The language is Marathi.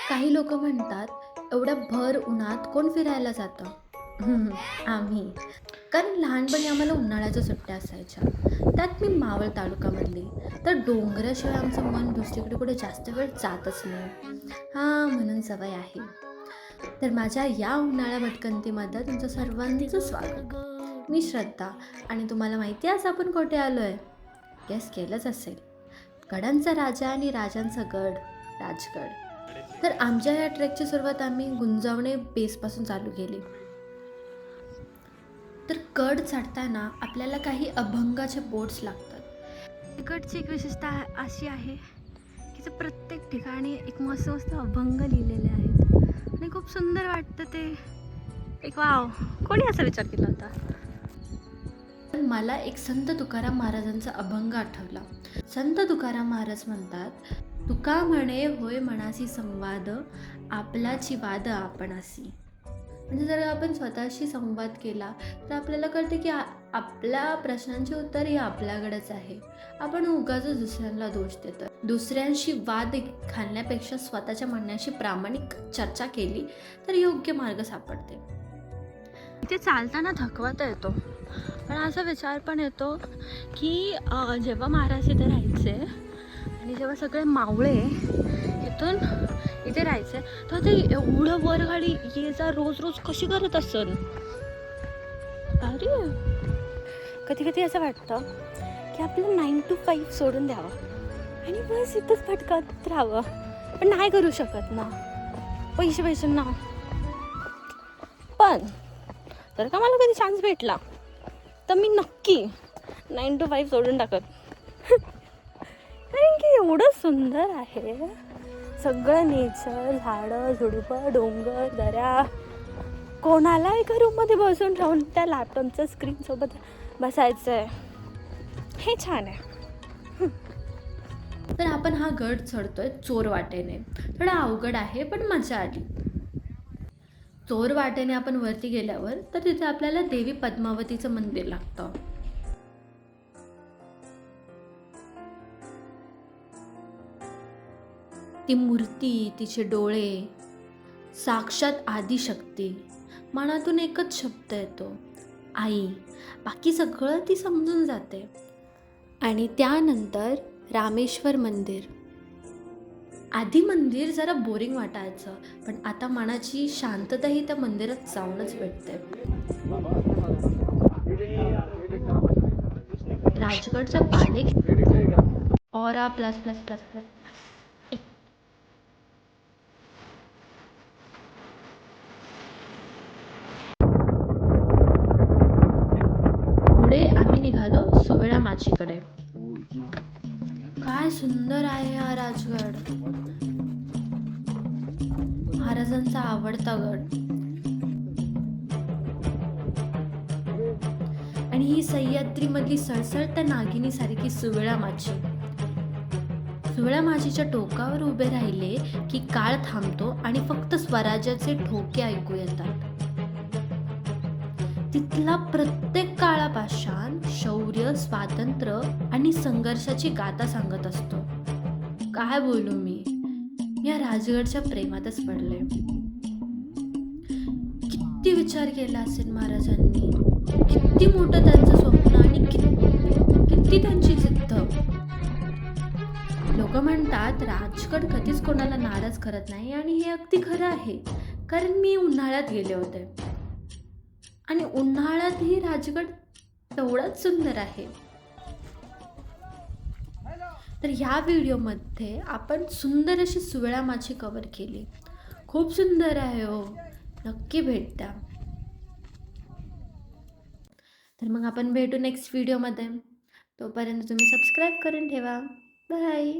काही लोक म्हणतात, एवढ्या भर उन्हात कोण फिरायला जातं? आम्ही. कारण लहानपणी आम्हाला उन्हाळ्याच्या सुट्ट्या असायच्या. त्यात मी मावळ तालुक्यामधली. तर डोंगराशिवाय आमचं मन दुसरीकडे कुठे जास्त वेळ जातच नाही. हां, म्हणून सवय आहे. तर माझ्या या उन्हाळ्या भटकंतीमध्ये तुमचं सर्वांचं स्वागत. मी श्रद्धा आणि तुम्हाला माहिती आहे आज आपण कुठे आलो आहे? गेस केलंच असेल. गडांचा राजा आणि राजांचा गड, राजगड. तर आमच्या या ट्रेकची सुरुवात आम्ही गुंजवणे बेसपासून चालू केली. तर गड चढताना आपल्याला काही अभंगाचे बोर्ड्स लागतात. गडची एक विशेषता अशी आहे की ते प्रत्येक ठिकाणी एक मस्त मस्त अभंग लिहिलेले आहेत आणि खूप सुंदर वाटतं ते. एक वाव, कोणी असा विचार केला होता? पण मला एक संत तुकाराम महाराजांचा अभंग आठवला. संत तुकाराम महाराज म्हणतात, तुका म्हणे होय मनासी संवाद, आपलाची वाद आपणासी. म्हणजे जर आपण स्वतःशी संवाद केला तर आपल्याला कळते की आपल्या प्रश्नांची उत्तर ही आपल्याकडेच आहे. आपण उगाच दुसऱ्यांना दोष देतो. दुसऱ्यांशी वाद घालण्यापेक्षा स्वतःच्या म्हणण्याशी प्रामाणिक चर्चा केली तर योग्य मार्ग सापडते. इथे चालताना थकवात येतो, पण असा विचार पण येतो की जेव्हा महाराज इथे राहायचे आणि जेव्हा सगळे मावळे इथून इथे राहायचे तर ते एवढं वर गाडी ये जा रोज रोज कशी करत असेल. अरे कधी कधी असं वाटतं की आपलं 9 to 5 सोडून द्यावं आणि बस इथंच भटकत राहावं, पण नाही करू शकत ना, पैसे ना. पण जर का मला कधी चान्स भेटला तर मी नक्की 9 to 5 सोडून टाकत. कारण की एवढं सुंदर आहे सगळं नेचर, झाडं झुडपं, डोंगर, दऱ्या. कोणाला एका रूममध्ये बसून राहून त्या लॅपटॉपच्या स्क्रीनसोबत बसायचं आहे, हे छान आहे. तर आपण हा गड चढतोय चोर वाटेने. थोडा अवघड आहे पण मजा आली. चोर वाटेने आपण वरती गेल्यावर तर तिथे आपल्याला देवी पद्मावतीचं मंदिर लागतं. ती मूर्ती, तिचे डोळे, साक्षात आदिशक्ती. मनातून एकच शब्द येतो, आई. बाकी सगळं ती समजून जाते. आणि त्यानंतर रामेश्वर मंदिर. आधी मंदिर जरा बोरिंग वाटायचं, पण आता मनाची शांतताही त्या मंदिरात जाऊनच भेटते. राजगडचा पाले aura plus plus plus plus. पुढे आम्ही निघालो सुवेळा माचीकडे. काय सुंदर आहे हा राजगड, महाराजांचा आवडता गड. आणि ही सह्याद्रीमधली सळसळत्या नागिनीसारखी सुवेळा माची. सुवेळा माचीच्या टोकावर उभे राहिले की काळ थांबतो आणि फक्त स्वराज्याचे ठोके ऐकू येतात. तिथला प्रत्येक काळा पाषाण शौर्य, स्वातंत्र्य आणि संघर्षाची गाथा सांगत असतो. काय बोलू मी, या राजगडच्या प्रेमातच पडले. किती विचार केला असेल महाराजांनी, किती मोठं त्यांचं स्वप्न आणि किती त्यांची जिद्द. लोक म्हणतात राजगड कधीच कोणाला नाराज करत नाही, आणि हे अगदी खरं आहे. कारण मी उन्हाळ्यात गेले होते आणि उन्हाळ्यातही राजगड तेवढाच सुंदर आहे. तर ह्या व्हिडिओमध्ये आपण सुंदर अशी सुवेळा माची कव्हर केली. खूप सुंदर आहे हो, नक्की भेट द्या. तर मग आपण भेटू नेक्स्ट व्हिडिओमध्ये. तोपर्यंत तुम्ही सबस्क्राईब करून ठेवा. बाय.